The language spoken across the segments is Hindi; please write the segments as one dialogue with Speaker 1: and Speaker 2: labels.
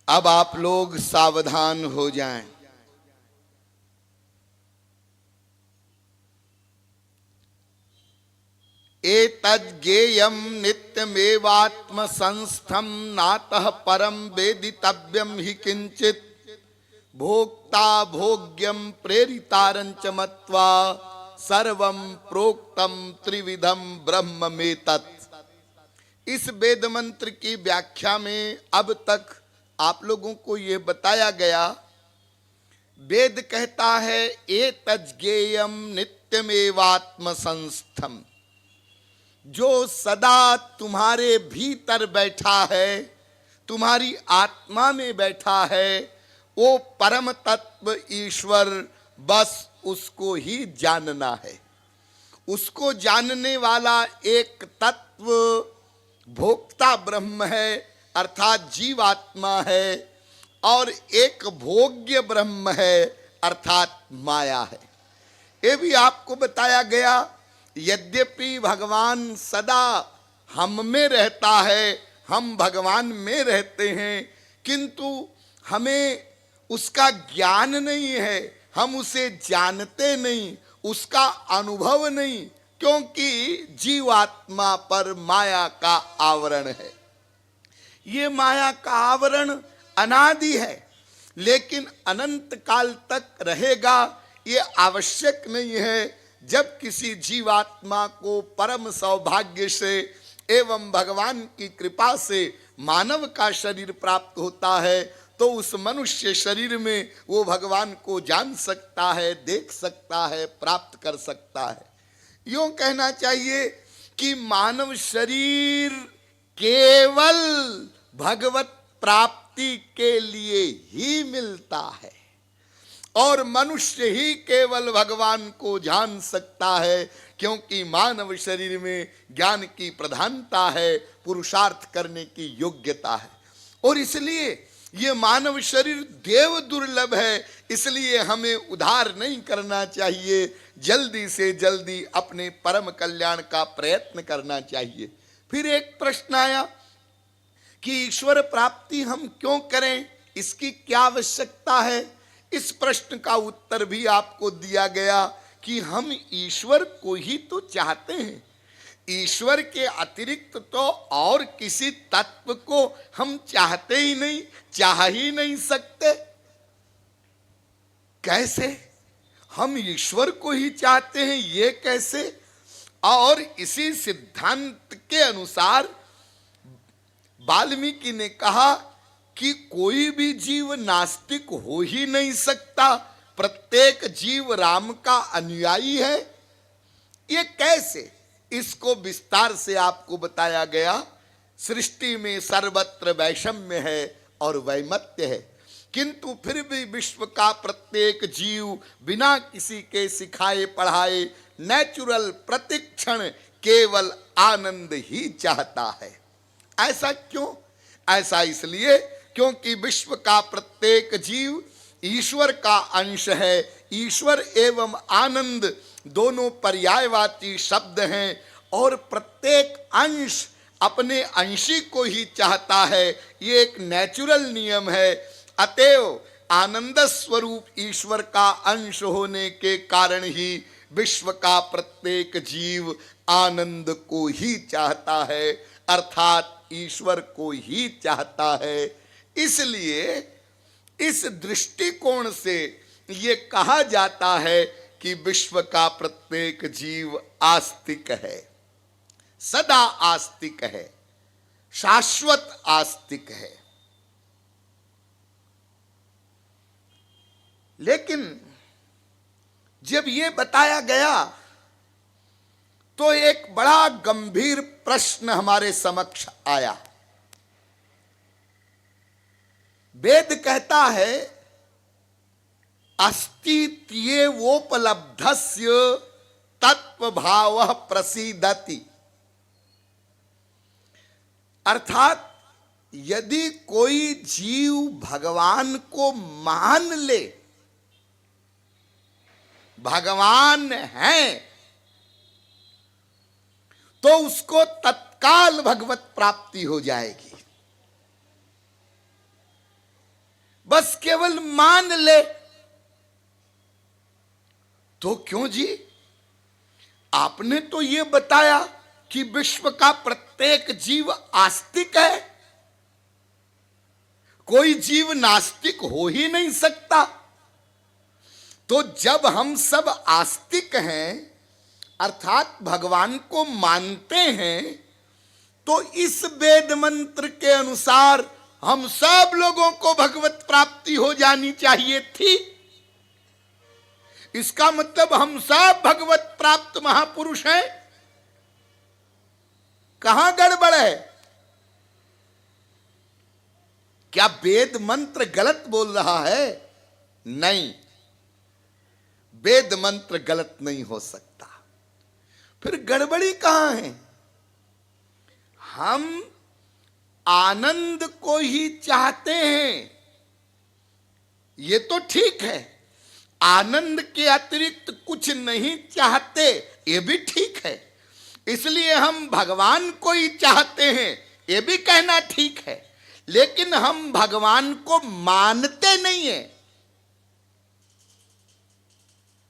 Speaker 1: अब आप लोग सावधान हो जाएं। एतज्ज्ञेयं नित्यमेवात्म संस्थम नातः परम वेदितव्यम ही किंचित भोक्ता भोग्यम प्रेरितारंच मत्वा सर्वं प्रोक्तम त्रिविधम ब्रह्म में तत्। इस वेद मंत्र की व्याख्या में अब तक आप लोगों को यह बताया गया, वेद कहता है एतज्ज्ञेयं नित्यमेवात्म संस्थम, जो सदा तुम्हारे भीतर बैठा है, तुम्हारी आत्मा में बैठा है, वो परम तत्व ईश्वर, बस उसको ही जानना है। उसको जानने वाला एक तत्व भोक्ता ब्रह्म है अर्थात जीवात्मा है, और एक भोग्य ब्रह्म है अर्थात माया है। ये भी आपको बताया गया, यद्यपि भगवान सदा हम में रहता है, हम भगवान में रहते हैं, किंतु हमें उसका ज्ञान नहीं है, हम उसे जानते नहीं, उसका अनुभव नहीं, क्योंकि जीवात्मा पर माया का आवरण है। ये माया का आवरण अनादि है, लेकिन अनंत काल तक रहेगा ये आवश्यक नहीं है। जब किसी जीवात्मा को परम सौभाग्य से एवं भगवान की कृपा से मानव का शरीर प्राप्त होता है, तो उस मनुष्य शरीर में वो भगवान को जान सकता है, देख सकता है, प्राप्त कर सकता है। यूं कहना चाहिए कि मानव शरीर केवल भगवत प्राप्ति के लिए ही मिलता है, और मनुष्य ही केवल भगवान को जान सकता है, क्योंकि मानव शरीर में ज्ञान की प्रधानता है, पुरुषार्थ करने की योग्यता है। और इसलिए ये मानव शरीर देव दुर्लभ है, इसलिए हमें उधार नहीं करना चाहिए, जल्दी से जल्दी अपने परम कल्याण का प्रयत्न करना चाहिए। फिर एक प्रश्न आया कि ईश्वर प्राप्ति हम क्यों करें, इसकी क्या आवश्यकता है। इस प्रश्न का उत्तर भी आपको दिया गया कि हम ईश्वर को ही तो चाहते हैं, ईश्वर के अतिरिक्त तो और किसी तत्व को हम चाहते ही नहीं, चाह ही नहीं सकते। कैसे हम ईश्वर को ही चाहते हैं, ये कैसे। और इसी सिद्धांत के अनुसार वाल्मीकि ने कहा कि कोई भी जीव नास्तिक हो ही नहीं सकता, प्रत्येक जीव राम का अनुयायी है। ये कैसे, इसको विस्तार से आपको बताया गया। सृष्टि में सर्वत्र वैषम्य है और वैमत्य है, किंतु फिर भी विश्व का प्रत्येक जीव बिना किसी के सिखाए पढ़ाए नेचुरल प्रतिक्षण केवल आनंद ही चाहता है। ऐसा क्यों? ऐसा इसलिए क्योंकि विश्व का प्रत्येक जीव ईश्वर का अंश है। ईश्वर एवं आनंद दोनों पर्यायवाची शब्द हैं, और प्रत्येक अंश अपने अंशी को ही चाहता है, ये एक नेचुरल नियम है। अतएव आनंद स्वरूप ईश्वर का अंश होने के कारण ही विश्व का प्रत्येक जीव आनंद को ही चाहता है, अर्थात ईश्वर को ही चाहता है। इसलिए इस दृष्टिकोण से ये कहा जाता है कि विश्व का प्रत्येक जीव आस्तिक है, सदा आस्तिक है, शाश्वत आस्तिक है। लेकिन जब ये बताया गया तो एक बड़ा गंभीर प्रश्न हमारे समक्ष आया। वेद कहता है अस्तित्वोपलब्धस्य तत्वभावः प्रसीदति, अर्थात यदि कोई जीव भगवान को मान ले, भगवान है, तो उसको तत्काल भगवत प्राप्ति हो जाएगी। बस केवल मान ले। तो क्यों जी, आपने तो ये बताया कि विश्व का प्रत्येक जीव आस्तिक है, कोई जीव नास्तिक हो ही नहीं सकता। तो जब हम सब आस्तिक हैं, अर्थात भगवान को मानते हैं, तो इस वेद मंत्र के अनुसार हम सब लोगों को भगवत प्राप्ति हो जानी चाहिए थी। इसका मतलब हम सब भगवत प्राप्त महापुरुष हैं। कहां गड़बड़ है? क्या वेद मंत्र गलत बोल रहा है? नहीं, वेद मंत्र गलत नहीं हो सकता। फिर गड़बड़ी कहां है? हम आनंद को ही चाहते हैं, ये तो ठीक है। आनंद के अतिरिक्त कुछ नहीं चाहते, ये भी ठीक है। इसलिए हम भगवान को ही चाहते हैं, ये भी कहना ठीक है। लेकिन हम भगवान को मानते नहीं है।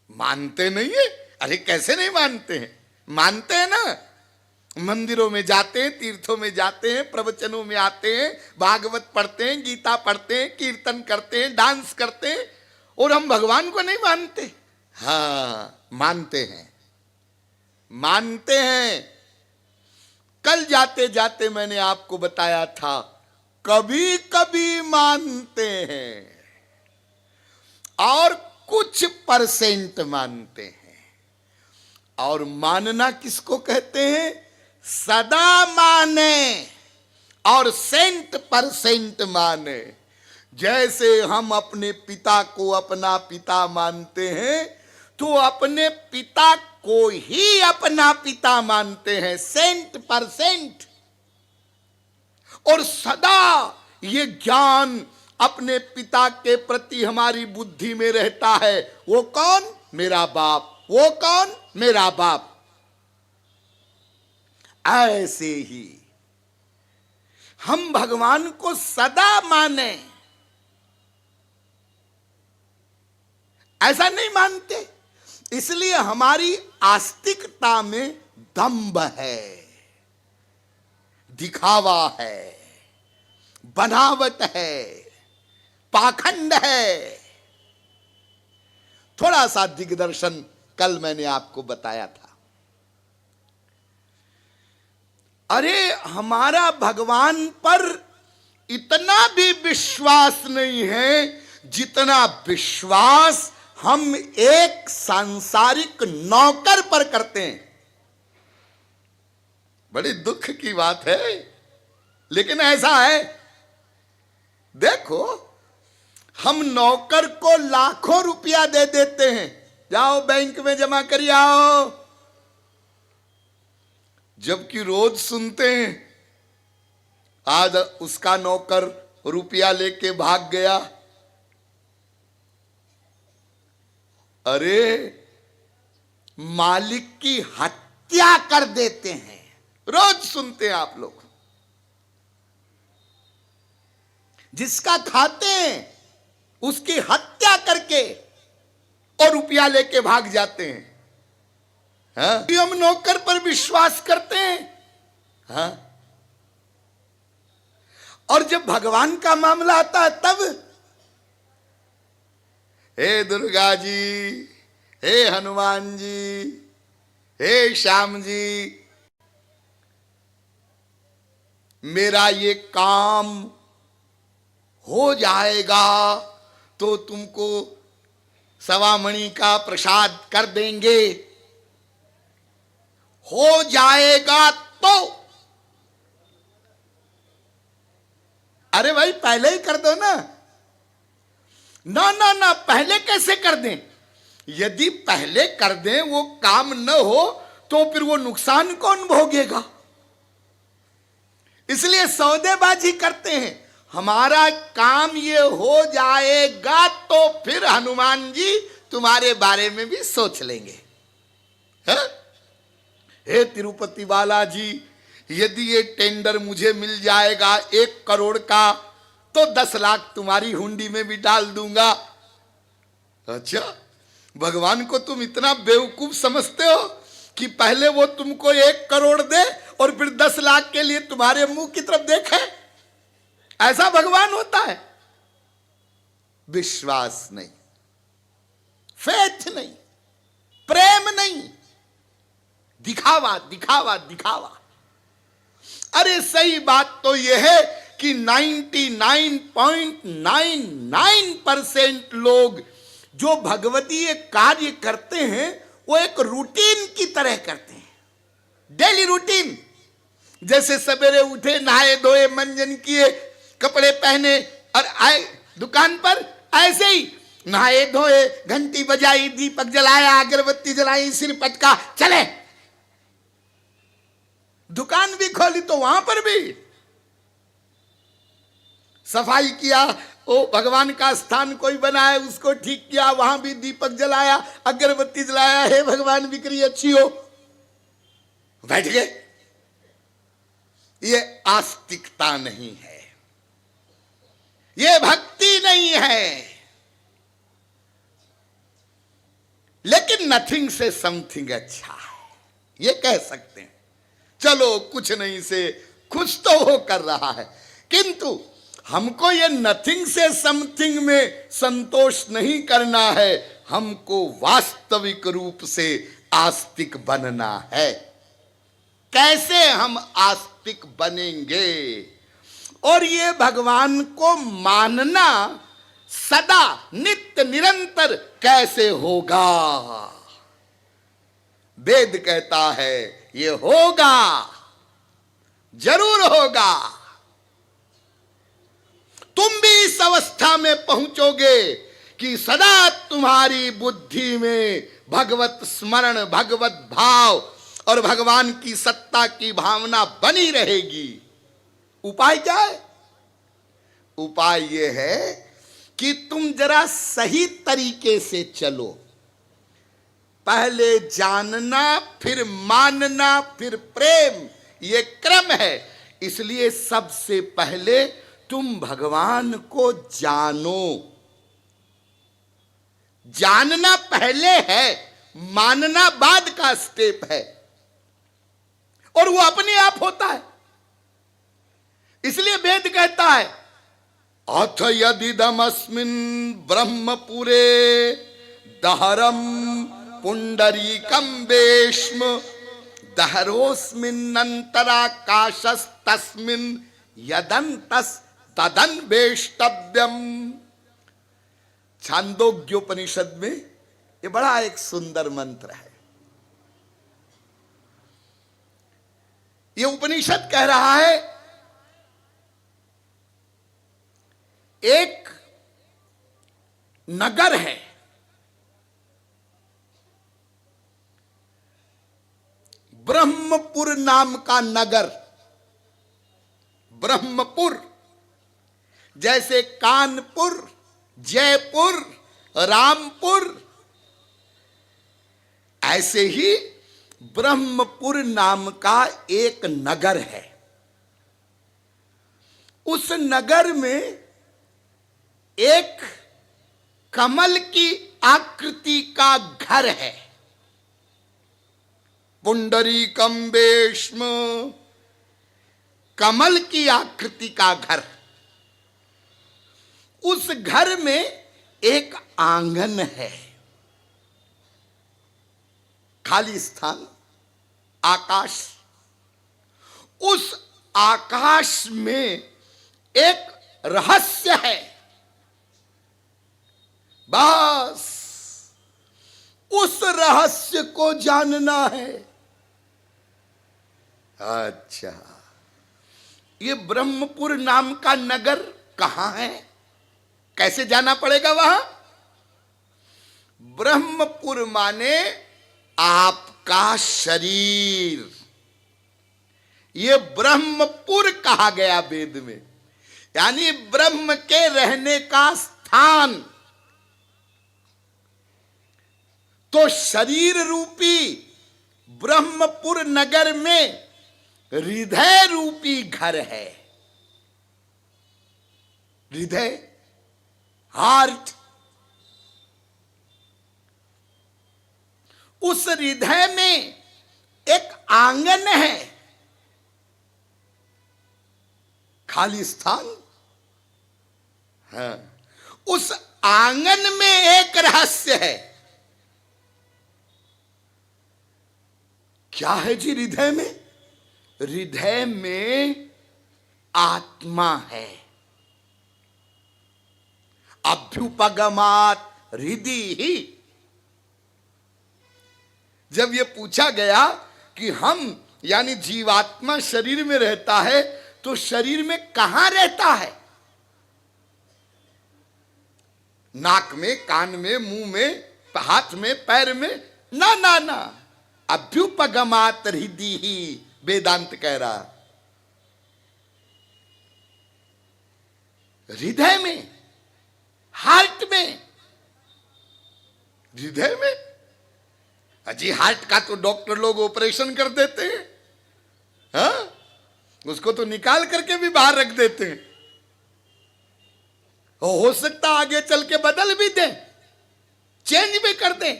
Speaker 1: मानते नहीं है? अरे कैसे नहीं मानते हैं? मानते हैं ना। मंदिरों में जाते हैं, तीर्थों में जाते हैं, प्रवचनों में आते हैं, भागवत पढ़ते हैं, गीता पढ़ते हैं, कीर्तन करते हैं, डांस करते हैं, और हम भगवान को नहीं मानते। हाँ, मानते हैं, मानते हैं। कल जाते जाते मैंने आपको बताया था, कभी कभी मानते हैं और कुछ परसेंट मानते हैं। और मानना किसको कहते हैं? सदा माने और सेंट परसेंट माने। जैसे हम अपने पिता को अपना पिता मानते हैं, तो अपने पिता को ही अपना पिता मानते हैं, सेंट परसेंट। और सदा ये ज्ञान अपने पिता के प्रति हमारी बुद्धि में रहता है। वो कौन? मेरा बाप। वो कौन? मेरा बाप। ऐसे ही हम भगवान को सदा माने, ऐसा नहीं मानते। इसलिए हमारी आस्तिकता में दंभ है, दिखावा है, बनावट है, पाखंड है। थोड़ा सा दिग्दर्शन कल मैंने आपको बताया था। अरे हमारा भगवान पर इतना भी विश्वास नहीं है जितना विश्वास हम एक सांसारिक नौकर पर करते हैं। बड़ी दुख की बात है, लेकिन ऐसा है। देखो, हम नौकर को लाखों रुपया दे देते हैं, जाओ बैंक में जमा करिए आओ, जबकि रोज सुनते हैं आज उसका नौकर रुपया लेके भाग गया। अरे मालिक की हत्या कर देते हैं, रोज सुनते हैं आप लोग। जिसका खाते हैं उसकी हत्या करके और रुपया लेके भाग जाते हैं। हाँ? हम नौकर पर विश्वास करते हैं। हाँ? और जब भगवान का मामला आता है तब, हे दुर्गा जी, हे हनुमान जी, हे श्याम जी, मेरा ये काम हो जाएगा तो तुमको सवामणि का प्रसाद कर देंगे। हो जाएगा तो, अरे भाई पहले ही कर दो ना। ना ना ना, पहले कैसे कर दें? यदि पहले कर दें वो काम न हो तो फिर वो नुकसान कौन भोगेगा? इसलिए सौदेबाजी करते हैं। हमारा काम ये हो जाएगा तो फिर हनुमान जी तुम्हारे बारे में भी सोच लेंगे। है? हे तिरुपति बालाजी, यदि ये टेंडर मुझे मिल जाएगा 1 करोड़ का, तो 10 लाख तुम्हारी हुंडी में भी डाल दूंगा। अच्छा, भगवान को तुम इतना बेवकूफ समझते हो कि पहले वो तुमको 1 करोड़ दे और फिर 10 लाख के लिए तुम्हारे मुंह की तरफ देखे? ऐसा भगवान होता है? विश्वास नहीं, फेथ नहीं, प्रेम नहीं, दिखावा दिखावा दिखावा। अरे सही बात तो यह है कि 99.99% लोग जो भगवतीय कार्य करते हैं वो एक रूटीन की तरह करते हैं, डेली रूटीन। जैसे सवेरे उठे, नहाए धोए, मंजन किए, कपड़े पहने और आए दुकान पर, ऐसे ही नहाए धोए, घंटी बजाई, दीपक जलाया, अगरबत्ती जलाई, सिर पटका, चले। दुकान भी खोली तो वहां पर भी सफाई किया, ओ भगवान का स्थान कोई बनाया उसको ठीक किया, वहां भी दीपक जलाया, अगरबत्ती जलाया, हे भगवान बिक्री अच्छी हो, बैठ गए। ये आस्तिकता नहीं है, ये भक्ति नहीं है। लेकिन नथिंग से समथिंग अच्छा है, ये कह सकते हैं। चलो कुछ नहीं से कुछ तो वो कर रहा है, किंतु हमको ये नथिंग से समथिंग में संतोष नहीं करना है, हमको वास्तविक रूप से आस्तिक बनना है। कैसे हम आस्तिक बनेंगे? और ये भगवान को मानना सदा नित्य निरंतर कैसे होगा? वेद कहता है ये होगा, जरूर होगा। तुम भी इस अवस्था में पहुंचोगे कि सदा तुम्हारी बुद्धि में भगवत स्मरण, भगवत भाव और भगवान की सत्ता की भावना बनी रहेगी। उपाय क्या है? उपाय यह है कि तुम जरा सही तरीके से चलो। पहले जानना, फिर मानना, फिर प्रेम, ये क्रम है। इसलिए सबसे पहले तुम भगवान को जानो। जानना पहले है, मानना बाद का स्टेप है, और वो अपने आप होता है। इसलिए वेद कहता है अथ यदिदमस्मिन् ब्रह्मपुरे दहरम पुंडरीकम वेश्म दहरोस्मिन्नन्तराकाशस्तस्मिन् यदन्तस् तदन्वेष्टव्यम। छांदोग्योपनिषद में ये बड़ा एक सुंदर मंत्र है। ये उपनिषद कह रहा है एक नगर है, ब्रह्मपुर नाम का नगर। ब्रह्मपुर जैसे कानपुर, जयपुर, रामपुर, ऐसे ही ब्रह्मपुर नाम का एक नगर है। उस नगर में एक कमल की आकृति का घर है, पुंडरीकम वेश्म, कमल की आकृति का घर। उस घर में एक आंगन है, खाली स्थान, आकाश। उस आकाश में एक रहस्य है, बस उस रहस्य को जानना है। अच्छा, ये ब्रह्मपुर नाम का नगर कहां है? कैसे जाना पड़ेगा वहां? ब्रह्मपुर माने आपका शरीर। ये ब्रह्मपुर कहा गया वेद में, यानी ब्रह्म के रहने का स्थान। तो शरीर रूपी ब्रह्मपुर नगर में हृदय रूपी घर है। हृदय, हार्ट। उस हृदय में एक आंगन है, खाली स्थान है। उस आंगन में एक रहस्य है। क्या है जी हृदय में? हृदय में आत्मा है। अभ्युपगमात हृदय ही। जब यह पूछा गया कि हम यानी जीवात्मा शरीर में रहता है, तो शरीर में कहां रहता है? नाक में, कान में, मुंह में, हाथ में, पैर में? ना ना ना, अभ्युपगमात हृदय ही वेदांत कह रहा। हृदय में, हार्ट में। हृदय में? अजी हार्ट का तो डॉक्टर लोग ऑपरेशन कर देते हैं, हाँ? उसको तो निकाल करके भी बाहर रख देते हैं। हो सकता आगे चल के बदल भी दें, चेंज भी कर दें।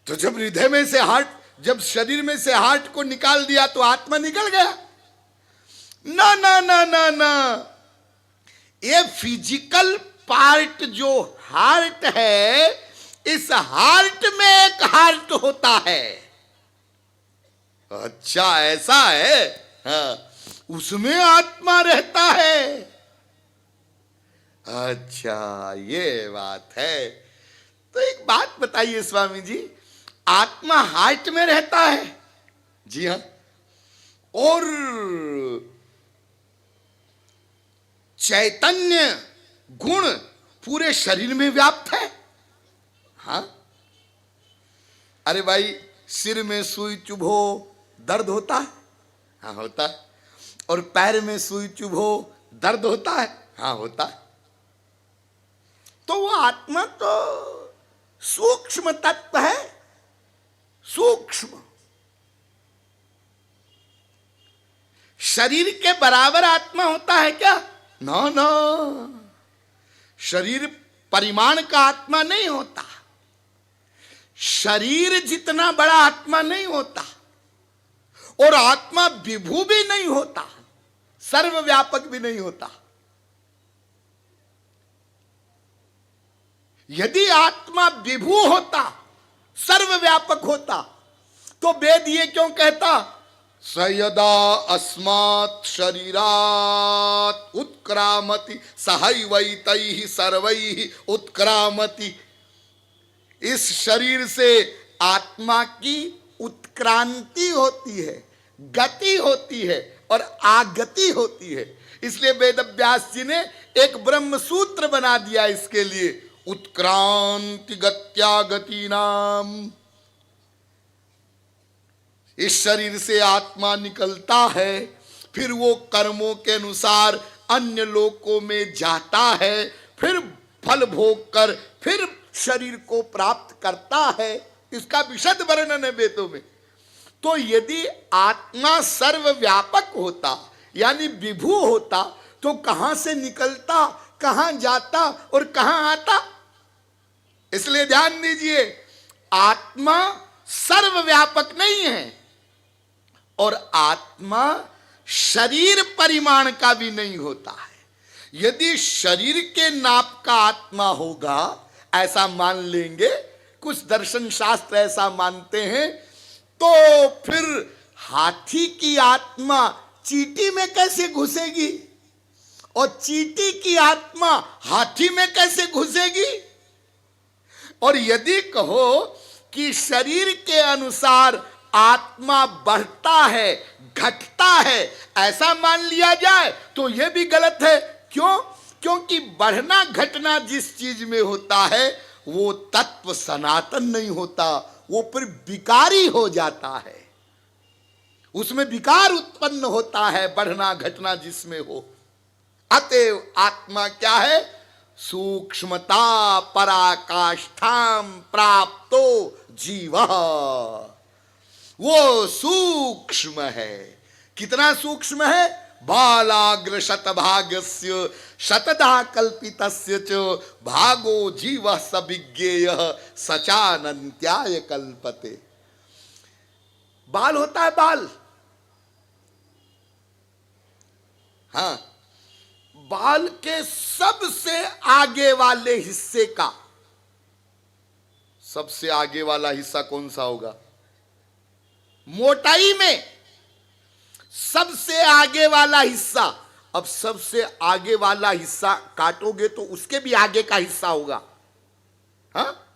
Speaker 1: तो जब हृदय में से हार्ट, जब शरीर में से हार्ट को निकाल दिया तो आत्मा निकल गया? ना ना ना ना ना, ये फिजिकल पार्ट जो हार्ट है, इस हार्ट में एक हार्ट होता है। अच्छा ऐसा है, हाँ, उसमें आत्मा रहता है। अच्छा ये बात है। तो एक बात बताइए स्वामी जी, आत्मा हार्ट में रहता है? जी हां। और चैतन्य गुण पूरे शरीर में व्याप्त है? हाँ। अरे भाई, सिर में सुई चुभो दर्द होता है? हाँ होता है। और पैर में सुई चुभो दर्द होता है? हाँ होता है। तो वो आत्मा तो सूक्ष्म तत्व है, सूक्ष्म। शरीर के बराबर आत्मा होता है क्या? ना ना, शरीर परिमाण का आत्मा नहीं होता। शरीर जितना बड़ा आत्मा नहीं होता, और आत्मा विभू भी नहीं होता, सर्वव्यापक भी नहीं होता। यदि आत्मा विभू होता, सर्वव्यापक होता, तो वेद ये क्यों कहता, स यदा अस्मात् शरीरात् उत्क्रामति सहैवैतैः सर्वैः उत्क्रामति। इस शरीर से आत्मा की उत्क्रांति होती है, गति होती है और आगति होती है। इसलिए वेदव्यास जी ने एक ब्रह्म सूत्र बना दिया इसके लिए, उत्क्रांति गत्या गति नाम। इस शरीर से आत्मा निकलता है, फिर वो कर्मों के अनुसार अन्य लोकों में जाता है, फिर फल भोग कर फिर शरीर को प्राप्त करता है। इसका विशद वर्णन है वेदों में। तो यदि आत्मा सर्वव्यापक होता यानी विभू होता, तो कहां से निकलता, कहां जाता और कहां आता? इसलिए ध्यान दीजिए, आत्मा सर्वव्यापक नहीं है और आत्मा शरीर परिमाण का भी नहीं होता है। यदि शरीर के नाप का आत्मा होगा, ऐसा मान लेंगे, कुछ दर्शन शास्त्र ऐसा मानते हैं, तो फिर हाथी की आत्मा चींटी में कैसे घुसेगी और चींटी की आत्मा हाथी में कैसे घुसेगी? और यदि कहो कि शरीर के अनुसार आत्मा बढ़ता है, घटता है, ऐसा मान लिया जाए तो यह भी गलत है। क्यों? क्योंकि बढ़ना घटना जिस चीज में होता है वो तत्व सनातन नहीं होता, वो फिर विकारी हो जाता है, उसमें विकार उत्पन्न होता है बढ़ना घटना जिसमें हो। अतएव आत्मा क्या है? सूक्ष्मता पराकाष्ठाम प्राप्तो जीवः। वो सूक्ष्म है। कितना सूक्ष्म है? बालाग्र शतभागस्य शतधा कल्पितस्य च भागो जीव सविज्ञेय सचानंत्याय कल्पते। बाल होता है, बाल, हाँ, बाल के सबसे आगे वाले हिस्से का, सबसे आगे वाला हिस्सा कौन सा होगा? मोटाई में सबसे आगे वाला हिस्सा। अब सबसे आगे वाला हिस्सा काटोगे तो उसके भी आगे का हिस्सा होगा, हाँ?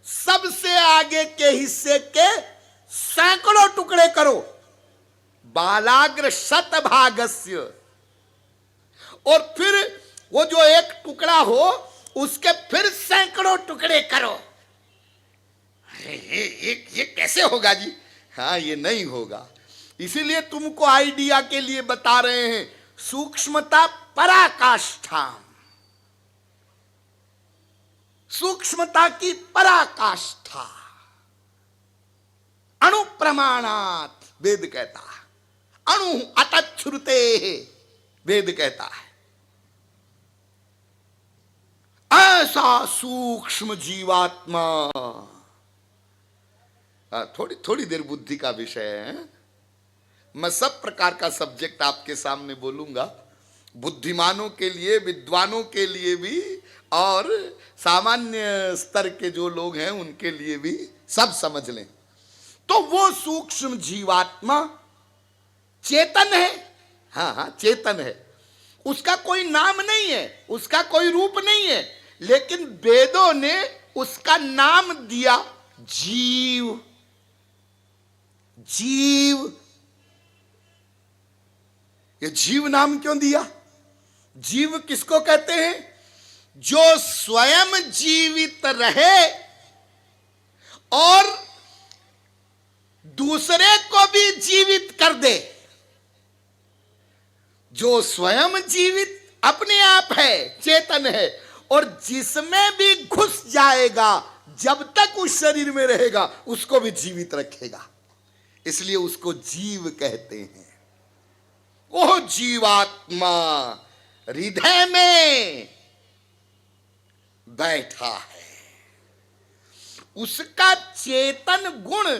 Speaker 1: सबसे आगे के हिस्से के सैकड़ों टुकड़े करो, बालाग्र शतभागस्य, और फिर वो जो एक टुकड़ा हो उसके फिर सैकड़ों टुकड़े करो। ये कैसे होगा जी? हाँ, ये नहीं होगा। इसीलिए तुमको आइडिया के लिए बता रहे हैं, सूक्ष्मता पराकाष्ठा, सूक्ष्मता की पराकाष्ठा, अणु प्रमाणात वेद कहता है, अणु अतच्छ्रुते वेद कहता है। ऐसा सूक्ष्म जीवात्मा, थोड़ी थोड़ी देर बुद्धि का विषय है, मैं सब प्रकार का सब्जेक्ट आपके सामने बोलूंगा, बुद्धिमानों के लिए, विद्वानों के लिए भी, और सामान्य स्तर के जो लोग हैं उनके लिए भी, सब समझ लें। तो वो सूक्ष्म जीवात्मा चेतन है, हाँ हाँ चेतन है, उसका कोई नाम नहीं है, उसका कोई रूप नहीं है, लेकिन वेदों ने उसका नाम दिया जीव। जीव, ये जीव नाम क्यों दिया? जीव किसको कहते हैं? जो स्वयं जीवित रहे और दूसरे को भी जीवित कर दे। जो स्वयं जीवित अपने आप है, चेतन है, और जिसमें भी घुस जाएगा, जब तक उस शरीर में रहेगा उसको भी जीवित रखेगा, इसलिए उसको जीव कहते हैं। वो जीवात्मा हृदय में बैठा है, उसका चेतन गुण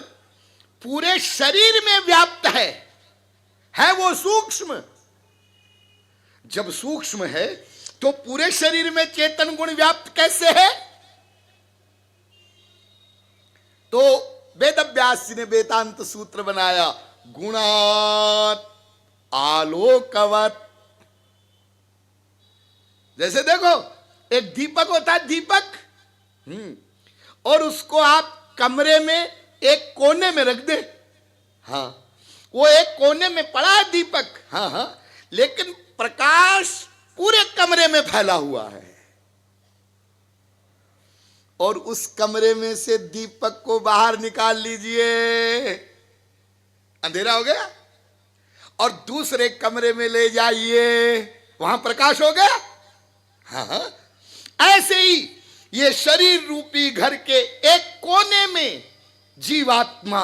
Speaker 1: पूरे शरीर में व्याप्त है वो सूक्ष्म। जब सूक्ष्म है तो पूरे शरीर में चेतन गुण व्याप्त कैसे है? तो वेदव्यास जी ने वेदांत सूत्र बनाया, गुणात् आलोकवत्। जैसे देखो, एक दीपक होता है, दीपक, और उसको आप कमरे में एक कोने में रख दे, हाँ, वो एक कोने में पड़ा है दीपक, हाँ हाँ, लेकिन प्रकाश पूरे कमरे में फैला हुआ है, और उस कमरे में से दीपक को बाहर निकाल लीजिए, अंधेरा हो गया, और दूसरे कमरे में ले जाइए, वहां प्रकाश हो गया, हाँ हाँ। ऐसे ही ये शरीर रूपी घर के एक कोने में जीवात्मा,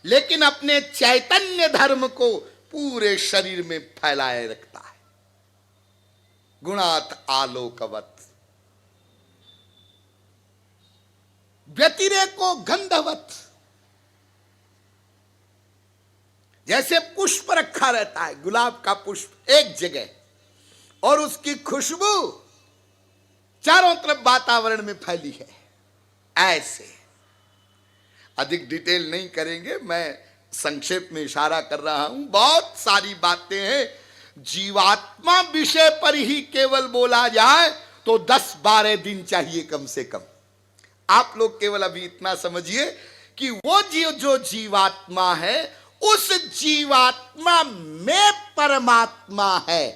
Speaker 1: लेकिन अपने चैतन्य धर्म को पूरे शरीर में फैलाए रखता है। गुणात् आलोकवत्, व्यतिरेको गंधवत्। जैसे पुष्प रखा रहता है, गुलाब का पुष्प एक जगह, और उसकी खुशबू चारों तरफ वातावरण में फैली है, ऐसे। अधिक डिटेल नहीं करेंगे, मैं संक्षेप में इशारा कर रहा हूं, बहुत सारी बातें हैं। जीवात्मा विषय पर ही केवल बोला जाए तो 10-12 दिन चाहिए कम से कम। आप लोग केवल अभी इतना समझिए कि वो जो जीवात्मा है, उस जीवात्मा में परमात्मा है।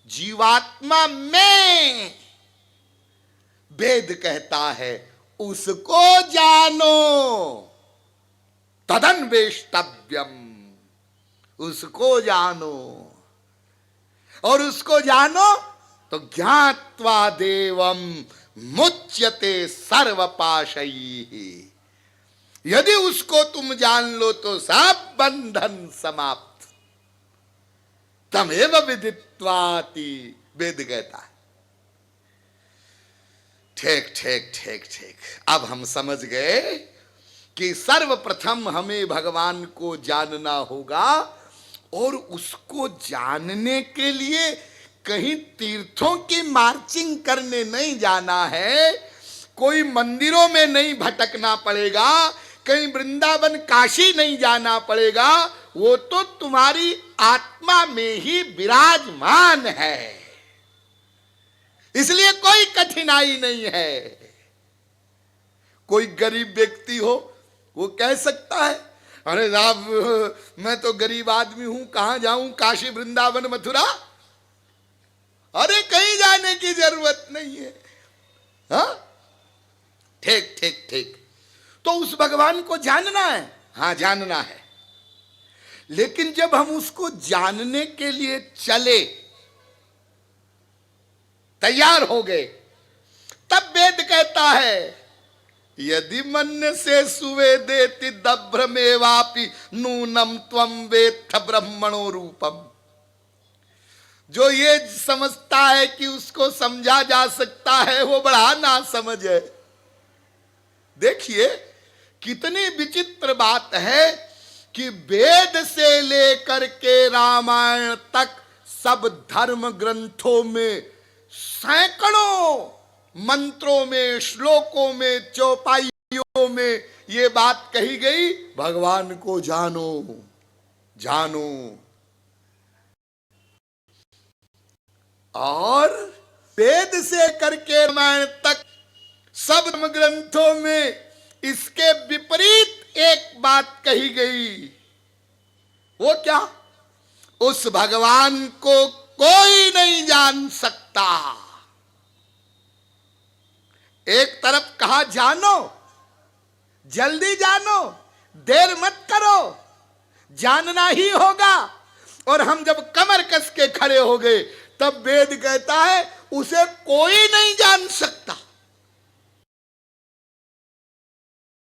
Speaker 1: जीवात्मा में वेद कहता है उसको जानो, तदन्वेष्टव्यम, उसको जानो, और उसको जानो तो ज्ञात्वा देवम मुच्यते सर्वपाशैः। यदि उसको तुम जान लो तो सब बंधन समाप्त। तमेव विदित्वाति, वेद कहता है। ठीक ठीक ठीक ठीक, अब हम समझ गए कि सर्वप्रथम हमें भगवान को जानना होगा, और उसको जानने के लिए कहीं तीर्थों की मार्चिंग करने नहीं जाना है, कोई मंदिरों में नहीं भटकना पड़ेगा, कहीं वृंदावन काशी नहीं जाना पड़ेगा, वो तो तुम्हारी आत्मा में ही विराजमान है, इसलिए कोई कठिनाई नहीं है। कोई गरीब व्यक्ति हो, वो कह सकता है अरे साहब मैं तो गरीब आदमी हूं, कहां जाऊं, काशी वृंदावन मथुरा? अरे कहीं जाने की जरूरत नहीं है। हाँ ठीक ठीक ठीक, तो उस भगवान को जानना है, हाँ जानना है, लेकिन जब हम उसको जानने के लिए चले, तैयार हो गए, तब वेद कहता है यदि मन से सुवेदेति दभ्रमेवापि नूनम त्वं वेत्थ ब्रह्मणो रूपम। जो ये समझता है कि उसको समझा जा सकता है, वो बड़ा ना समझ है। देखिए कितनी विचित्र बात है कि वेद से लेकर के रामायण तक सब धर्म ग्रंथों में सैकड़ों मंत्रों में, श्लोकों में, चौपाइयों में ये बात कही गई, भगवान को जानो जानो। और वेद से करके रामायण तक सब ग्रंथों में इसके विपरीत एक बात कही गई। वो क्या? उस भगवान को कोई नहीं जान सकता। एक तरफ कहा जानो, जल्दी जानो, देर मत करो, जानना ही होगा। और हम जब कमर कस के खड़े हो गए, तब वेद कहता है उसे कोई नहीं जान सकता।